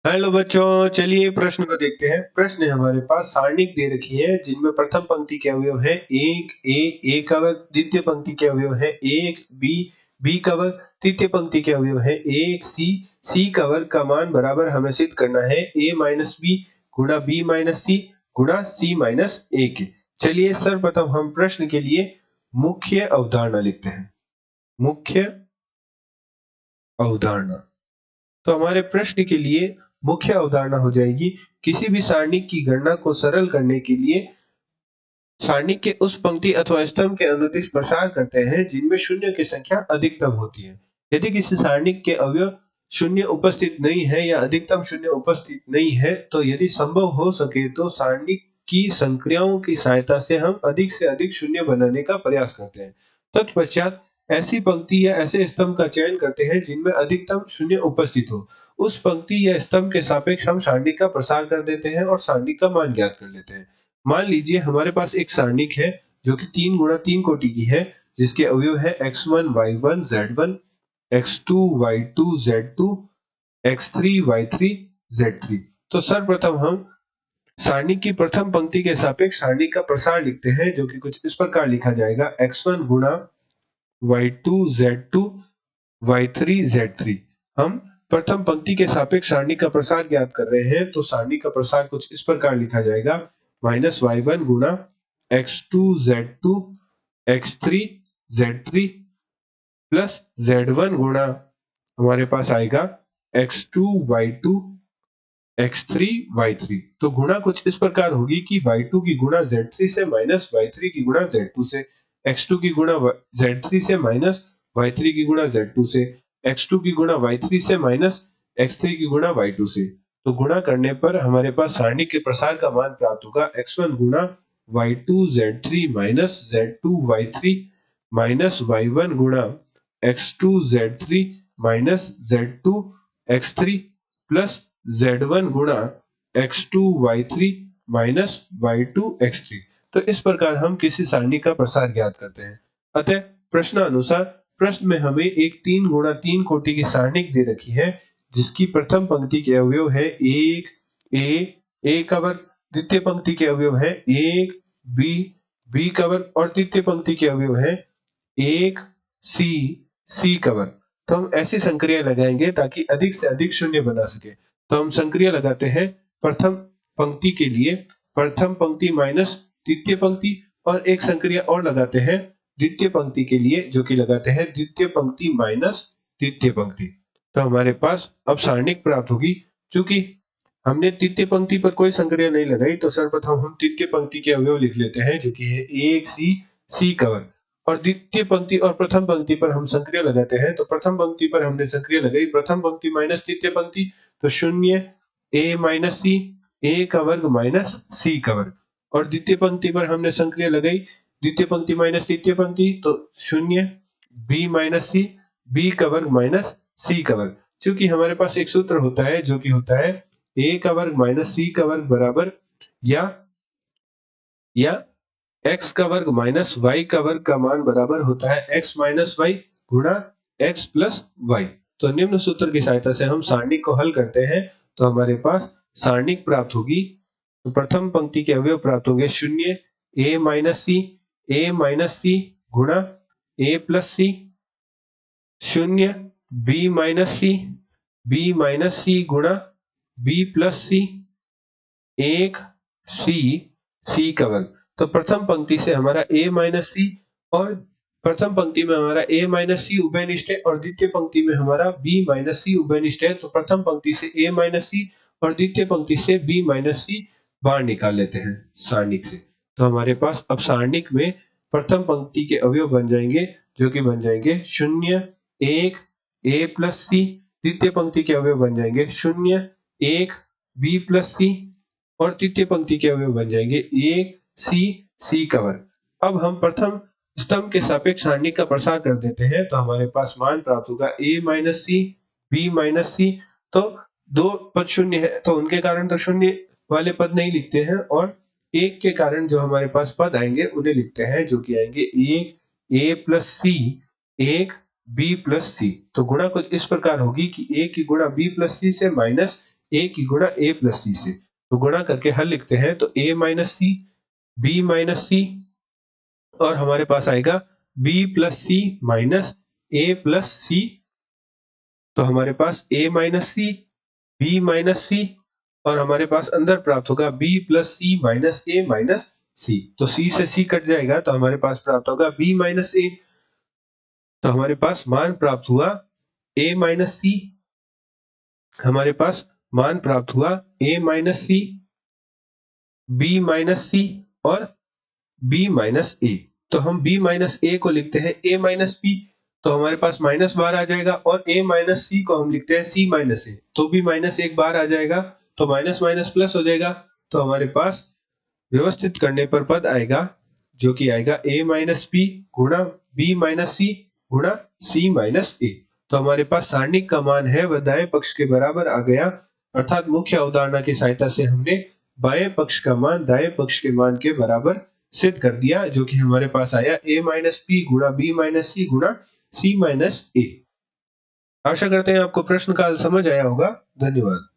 Hello बच्चों, चलिए प्रश्न को देखते हैं। प्रश्न है हमारे पास, सारणिक दे रखी है जिनमें प्रथम पंक्ति के अवयव है एक ए का वर्ग, द्वितीय पंक्ति के अवयव है एक बी का वर्ग, तृतीय पंक्ति के अवयव है एक सी का वर्ग का मान बराबर हमें सिद्ध करना है ए माइनस बी गुणा बी माइनस सी गुणा सी माइनस ए के। चलिए सर्वप्रथम हम प्रश्न के लिए मुख्य अवधारणा लिखते हैं। मुख्य अवधारणा, तो हमारे प्रश्न के लिए मुख्य अवधारणा हो जाएगी, किसी भी सारणी की गणना को सरल करने के लिए सारणी के उस पंक्ति अथवा स्तंभ के अनुदिश प्रसार करते हैं जिनमें शून्य की संख्या अधिकतम होती है। यदि किसी सारणी के अवयव शून्य उपस्थित नहीं है या अधिकतम शून्य उपस्थित नहीं है, तो यदि संभव हो सके तो सारणी की संक्रियाओं की सहायता से हम अधिक से अधिक शून्य बनाने का प्रयास करते हैं। तत्पश्चात ऐसी पंक्ति या ऐसे स्तंभ का चयन करते हैं जिनमें अधिकतम शून्य उपस्थित हो। उस पंक्ति या स्तंभ के सापेक्ष हम सारणी का प्रसार कर देते हैं और सारणी का मान ज्ञात कर लेते हैं। मान लीजिए हमारे पास एक सारणिक है जो कि 3 गुणा 3 कोटि की है, जिसके अवयव है x1 y1 z1, x2 y2 z2, x3 y3 z3। तो सर्वप्रथम हम सारणी की प्रथम पंक्ति के सापेक्ष सारणी का प्रसार लिखते हैं, जो कि कुछ इस प्रकार लिखा जाएगा, x1 गुणा y2 z2 y3 z3। हम प्रथम पंक्ति के सापेक्ष सारणी का प्रसार ज्ञात कर रहे हैं, तो सारणी का प्रसार कुछ इस प्रकार लिखा जाएगा, माइनस y1 गुणा x2 z2 x3 z3 plus z1 गुणा हमारे पास आएगा x2 y2 x3 y3। तो गुणा कुछ इस प्रकार होगी कि y2 की गुणा z3 से माइनस y3 की गुणा z2 से, x2 की गुणा z3 से माइनस y3 की गुणा z2 से, x2 की गुणा y3 से माइनस x3 की गुणा y2 से। तो गुणा करने पर हमारे पास सारणी के प्रसार का मान प्राप्त होगा, x1 गुणा y2 z3 minus z2 y3 minus y1 गुणा x2 z3 minus z2 x3 plus z1 गुणा x2 y3 minus y2 x3। तो इस प्रकार हम किसी सारणी का प्रसार ज्ञात करते हैं। अतः प्रश्नानुसार प्रश्न में हमें एक 3 गुणा 3 कोटि की सारणिक दे रखी है, जिसकी प्रथम पंक्ति के अवयव है एक ए का वर्ग, द्वितीय पंक्ति के अवयव है एक बी का वर्ग और तृतीय पंक्ति के अवयव है एक सी का वर्ग। तो हम ऐसी संक्रिया लगाएंगे ताकि अधिक से अधिक शून्य बना सके। तो हम संक्रिया लगाते हैं प्रथम पंक्ति के लिए प्रथम पंक्ति माइनस द्वितीय पंक्ति, और एक संक्रिया और लगाते हैं द्वितीय पंक्ति के लिए, जो कि लगाते हैं द्वितीय पंक्ति माइनस तृतीय पंक्ति। तो हमारे पास अब सारणिक प्राप्त होगी। चूंकि हमने तृतीय पंक्ति पर कोई संक्रिया नहीं लगाई, तो सर्वप्रथम हम तृतीय पंक्ति के अवयव लिख लेते हैं, जो कि है एक सी का वर्ग, और द्वितीय पंक्ति और प्रथम पंक्ति पर हम संक्रिया लगाते हैं। तो प्रथम पंक्ति पर हमने संक्रिया लगाई प्रथम पंक्ति माइनस तृतीय पंक्ति, तो शून्य ए माइनस सी, ए का वर्ग माइनस सी का वर्ग, और द्वितीय पंक्ति पर हमने संक्रिया लगाई द्वितीय पंक्ति माइनस तृतीय पंक्ति, तो शून्य बी माइनस सी, बी का वर्ग माइनस सी का वर्ग। चूंकि हमारे पास एक सूत्र होता है जो कि होता है ए का वर्ग माइनस सी का वर्ग बराबर या x का वर्ग माइनस y का वर्ग का मान बराबर होता है x माइनस y गुणा x प्लस y। तो निम्न सूत्र की सहायता से हम सारणिक को हल करते हैं, तो हमारे पास सारणिक प्राप्त होगी। तो प्रथम पंक्ति के अवयव प्राप्त होंगे शून्य a माइनस सी गुणा a प्लस सी, शून्य b माइनस सी गुणा b प्लस सी, एक सी का वर्ग। तो प्रथम पंक्ति से हमारा a माइनस सी, और प्रथम पंक्ति में हमारा a माइनस सी उभयनिष्ठ है और द्वितीय पंक्ति में हमारा b माइनस सी उभयनिष्ठ है। तो प्रथम पंक्ति से a माइनस सी और द्वितीय पंक्ति से b माइनस सी बाहर निकाल लेते हैं सारणिक से। तो हमारे पास अब सारणिक में प्रथम पंक्ति के अवयव बन जाएंगे, जो कि बन जाएंगे शून्य एक a प्लस सी, द्वितीय पंक्ति के अवयव बन जाएंगे शून्य एक b प्लस सी, और तृतीय पंक्ति के अवयव बन जाएंगे एक सी का वर्ग। अब हम प्रथम स्तंभ के सापेक्ष सारणी का प्रसार कर देते हैं, तो हमारे पास मान प्राप्त होगा a minus c, b minus c. तो दो पद शून्य है, तो उनके कारण तो शून्य वाले पद नहीं लिखते हैं, और एक के कारण जो हमारे पास पद आएंगे उन्हें लिखते हैं, जो कि आएंगे एक a प्लस सी, एक b प्लस सी। तो गुणा कुछ इस प्रकार होगी कि a की गुणा b प्लस सी से माइनस ए की गुणा ए प्लस सी से। तो गुणा करके हल लिखते हैं तो a minus c, b minus c और हमारे पास आएगा b plus c minus a plus c. तो हमारे पास a minus c, b minus c और हमारे पास अंदर प्राप्त होगा b plus c minus a minus c. तो c से c कट जाएगा तो हमारे पास प्राप्त होगा b माइनस a। तो हमारे पास मान प्राप्त हुआ a माइनस सी, हमारे पास मान प्राप्त हुआ a minus c, b minus c और b माइनस a। तो हम b माइनस a को लिखते हैं a माइनस b, तो हमारे पास माइनस बार आ जाएगा और a माइनस सी को हम लिखते हैं c माइनस a, तो भी माइनस एक बार आ जाएगा, तो माइनस माइनस प्लस हो जाएगा। तो हमारे पास व्यवस्थित करने पर पद आएगा जो कि आएगा a माइनस b गुणा b माइनस सी गुणा c माइनस a। तो हमारे पास सारणिक का मान है वह दाएं पक्ष के बराबर आ गया, अर्थात मुख्य अवधारणा की सहायता से हमने बाएं पक्ष का मान दाएं पक्ष के मान के बराबर सिद्ध कर दिया, जो कि हमारे पास आया a माइनस बी गुणा b माइनस सी गुणा c माइनस a। आशा करते हैं आपको प्रश्न का हल समझ आया होगा। धन्यवाद।